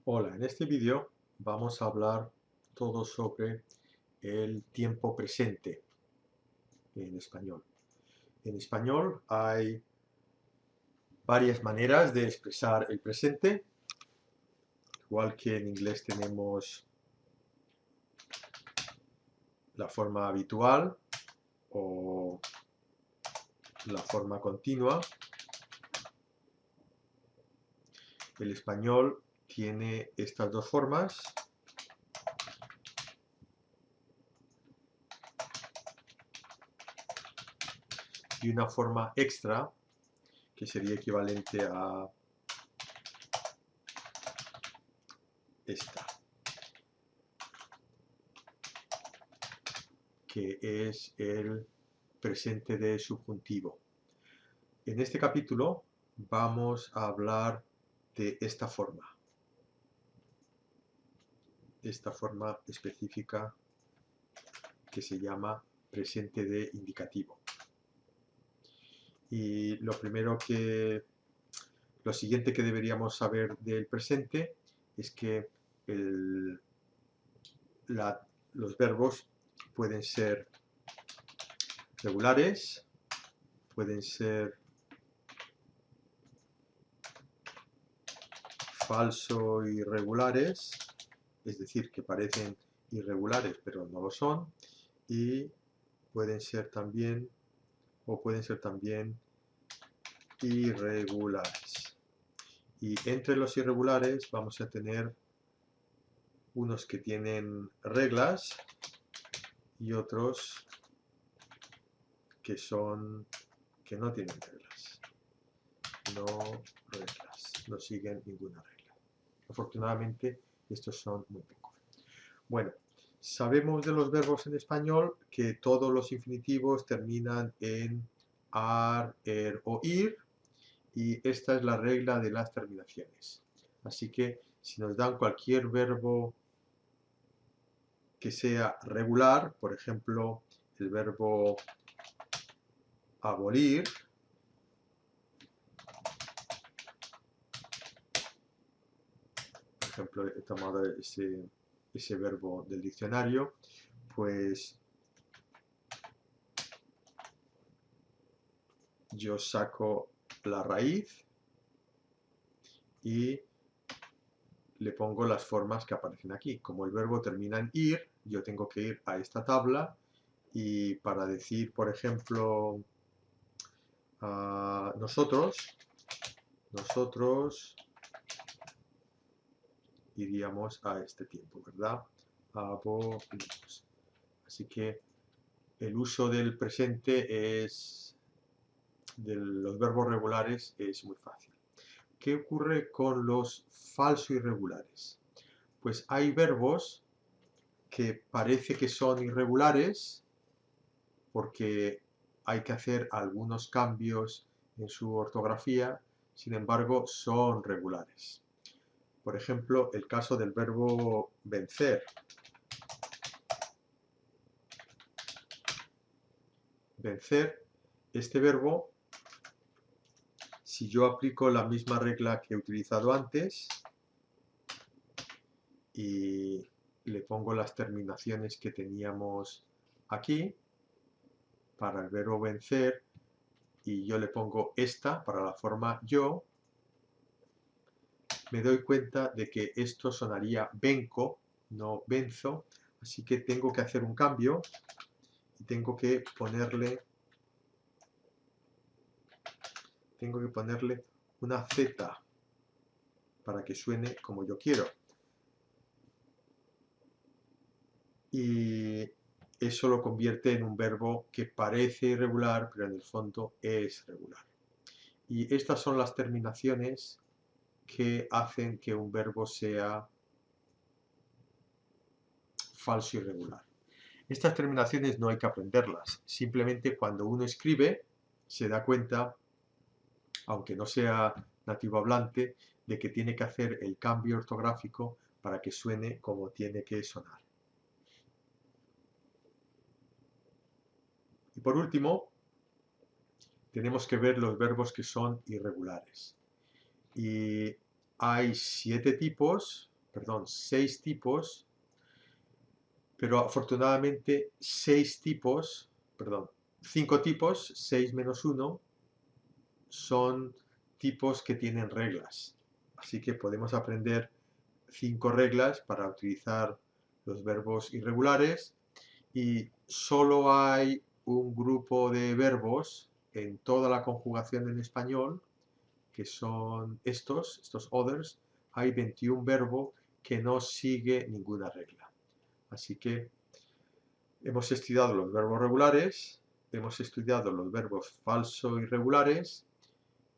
Hola, en este vídeo vamos a hablar todo sobre el tiempo presente en español. En español hay varias maneras de expresar el presente, igual que en inglés tenemos la forma habitual o la forma continua. El español tiene estas dos formas y una forma extra que sería equivalente a esta, que es el presente de subjuntivo. En este capítulo vamos a hablar de esta forma específica que se llama presente de indicativo. Y lo siguiente que deberíamos saber del presente es que los verbos pueden ser regulares, pueden ser falso irregulares, es decir, que parecen irregulares pero no lo son, y pueden ser también irregulares. Y entre los irregulares vamos a tener unos que tienen reglas y otros que no tienen reglas. No siguen ninguna regla. Afortunadamente, estos son muy pocos. Bueno, sabemos de los verbos en español que todos los infinitivos terminan en ar, er o ir, y esta es la regla de las terminaciones. Así que si nos dan cualquier verbo que sea regular, por ejemplo, el verbo abolir, por ejemplo, he tomado ese verbo del diccionario, pues yo saco la raíz y le pongo las formas que aparecen aquí. Como el verbo termina en ir, yo tengo que ir a esta tabla y para decir, por ejemplo, nosotros iríamos a este tiempo, ¿verdad? Abolimos. Así que el uso del presente de los verbos regulares es muy fácil. ¿Qué ocurre con los falso irregulares? Pues hay verbos que parece que son irregulares porque hay que hacer algunos cambios en su ortografía, sin embargo son regulares. Por ejemplo, el caso del verbo vencer. Vencer, este verbo, si yo aplico la misma regla que he utilizado antes y le pongo las terminaciones que teníamos aquí para el verbo vencer y yo le pongo esta para la forma yo, me doy cuenta de que esto sonaría venco, no venzo, así que tengo que hacer un cambio y tengo que ponerle una Z para que suene como yo quiero. Y eso lo convierte en un verbo que parece irregular, pero en el fondo es regular. Y estas son las terminaciones que hacen que un verbo sea falso irregular. Estas terminaciones no hay que aprenderlas, simplemente cuando uno escribe se da cuenta, aunque no sea nativo hablante, de que tiene que hacer el cambio ortográfico para que suene como tiene que sonar. Y por último, tenemos que ver los verbos que son irregulares. Y hay 7 tipos perdón, 6 tipos, pero afortunadamente 6 tipos, perdón, 5 tipos, 6 menos 1, son tipos que tienen reglas. Así que podemos aprender 5 reglas para utilizar los verbos irregulares, y solo hay un grupo de verbos en toda la conjugación en español, que son estos others. Hay 21 verbos que no sigue ninguna regla. Así que hemos estudiado los verbos regulares, hemos estudiado los verbos falso irregulares,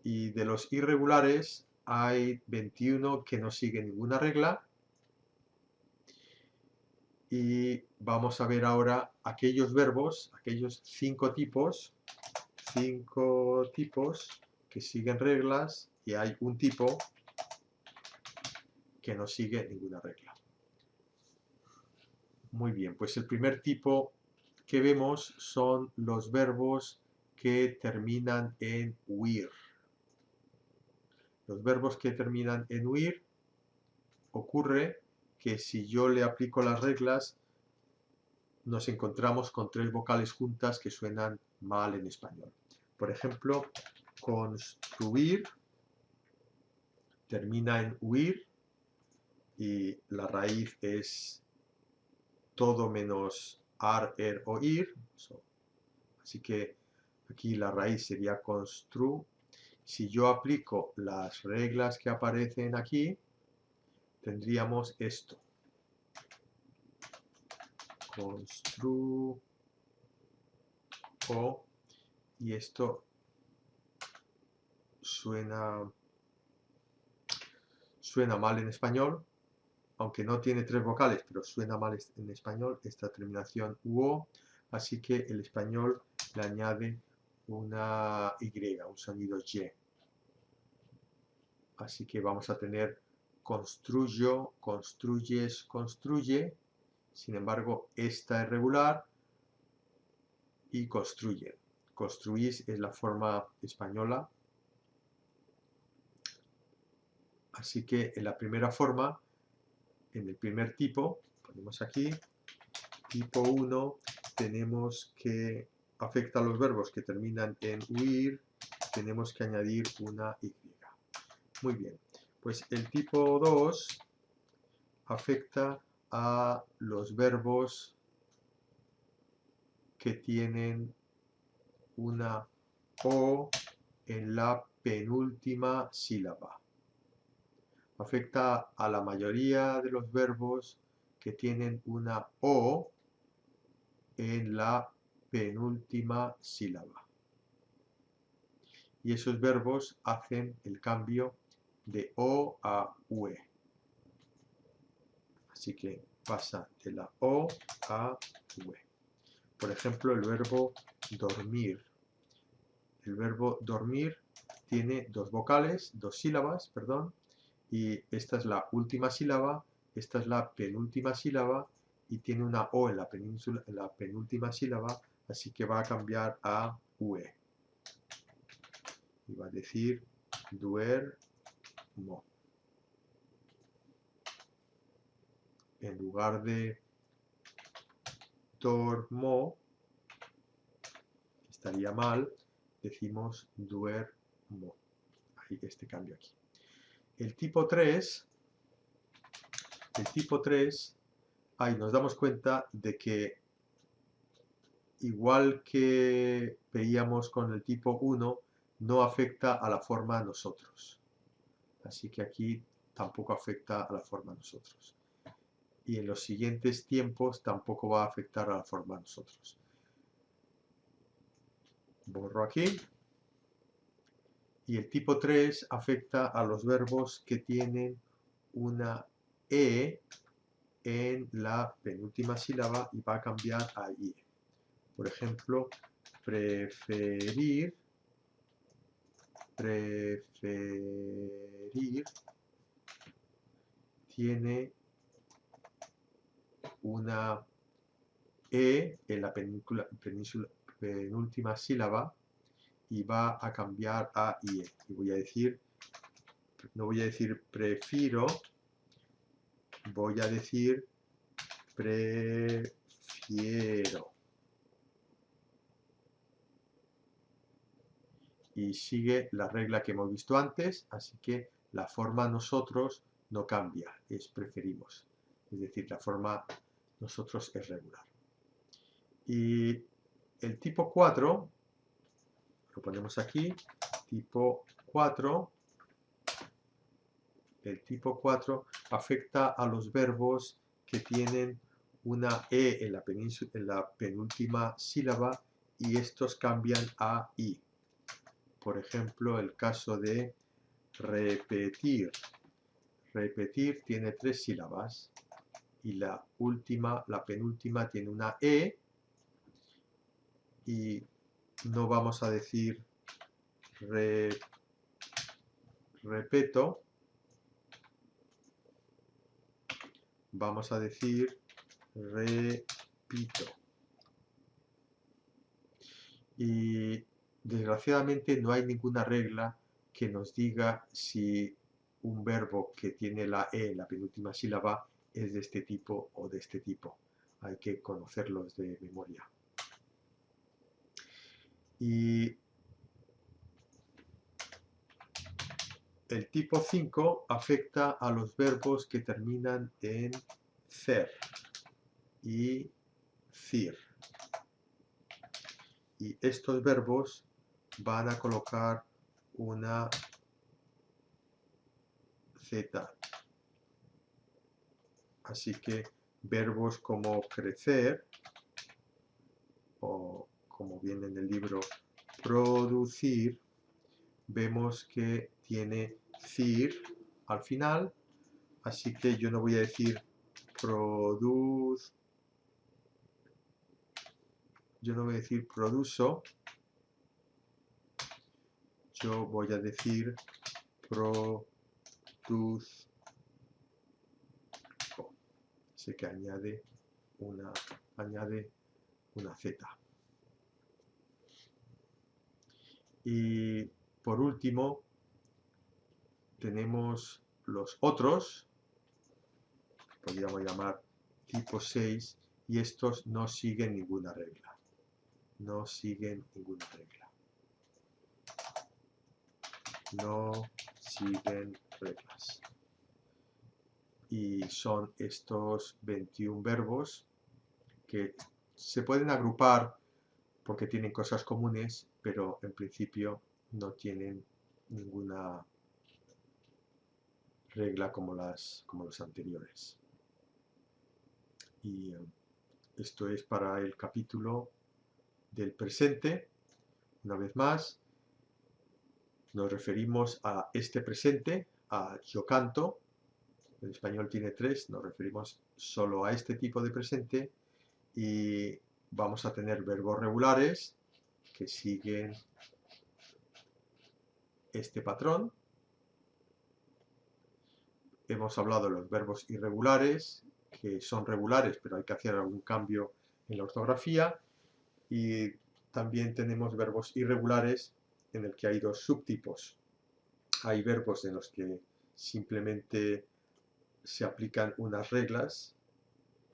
y de los irregulares hay 21 que no siguen ninguna regla. Y vamos a ver ahora aquellos verbos, aquellos 5 tipos que siguen reglas, y hay un tipo que no sigue ninguna regla. Muy bien, pues el primer tipo que vemos son los verbos que terminan en uir. Los verbos que terminan en uir, ocurre que si yo le aplico las reglas, nos encontramos con 3 vocales juntas que suenan mal en español. Por ejemplo, construir termina en uir y la raíz es todo menos ar, er o ir. Así que aquí la raíz sería constru. Si yo aplico las reglas que aparecen aquí, tendríamos esto. Constru o, y esto suena mal en español, aunque no tiene 3 vocales, pero suena mal en español esta terminación uo, así que el español le añade una y, un sonido y. Así que vamos a tener construyo, construyes, construye. Sin embargo, esta es regular y construyen. Construís es la forma española. Así que en la primera forma, en el primer tipo, ponemos aquí, tipo 1, tenemos que afecta a los verbos que terminan en uir, tenemos que añadir una y. Muy bien, pues el tipo 2 afecta a los verbos que tienen una o en la penúltima sílaba. Afecta a la mayoría de los verbos que tienen una o en la penúltima sílaba. Y esos verbos hacen el cambio de o a ue. Así que pasa de la o a ue. Por ejemplo, el verbo dormir. El verbo dormir tiene 2 vocales, 2 sílabas, perdón, y esta es la última sílaba, esta es la penúltima sílaba, y tiene una o en la penúltima sílaba, así que va a cambiar a ue. Y va a decir duermo. En lugar de dormo, estaría mal, decimos duermo. Hay este cambio aquí. El tipo 3, ahí nos damos cuenta de que, igual que veíamos con el tipo 1, no afecta a la forma nosotros. Así que aquí tampoco afecta a la forma nosotros. Y en los siguientes tiempos tampoco va a afectar a la forma nosotros. Borro aquí. Y el tipo 3 afecta a los verbos que tienen una e en la penúltima sílaba y va a cambiar a ie. Por ejemplo, preferir, tiene una e en la penúltima sílaba y va a cambiar a ie. Y voy a decir, no voy a decir prefiro, voy a decir prefiero. Y sigue la regla que hemos visto antes, así que la forma nosotros no cambia, es preferimos. Es decir, la forma nosotros es regular. Y el tipo 4, lo ponemos aquí, tipo 4, el tipo 4 afecta a los verbos que tienen una E en la penúltima sílaba y estos cambian a I. Por ejemplo, el caso de repetir. Repetir tiene 3 sílabas y la penúltima tiene una E y no vamos a decir repeto, vamos a decir repito. Y desgraciadamente no hay ninguna regla que nos diga si un verbo que tiene la E en la penúltima sílaba es de este tipo o de este tipo. Hay que conocerlos de memoria. Y el tipo 5 afecta a los verbos que terminan en cer y cir. Y estos verbos van a colocar una Z. Así que verbos como crecer, o como viene en el libro, producir, vemos que tiene cir al final, así que yo no voy a decir yo no voy a decir produzo, yo voy a decir produzco. Así que añade una Z. Y por último, tenemos los otros, podríamos llamar tipo 6, y estos no siguen ninguna regla. No siguen ninguna regla. No siguen reglas. Y son estos 21 verbos que se pueden agrupar porque tienen cosas comunes, pero en principio no tienen ninguna regla como los anteriores. Y esto es para el capítulo del presente. Una vez más, nos referimos a este presente, a yo canto. El español tiene 3, nos referimos solo a este tipo de presente y vamos a tener verbos regulares que siguen este patrón. Hemos hablado de los verbos irregulares, que son regulares, pero hay que hacer algún cambio en la ortografía. Y también tenemos verbos irregulares en el que hay 2 subtipos. Hay verbos en los que simplemente se aplican unas reglas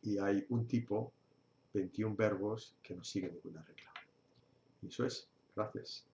y hay un tipo, 21 verbos, que no siguen ninguna regla. Y eso es. Gracias.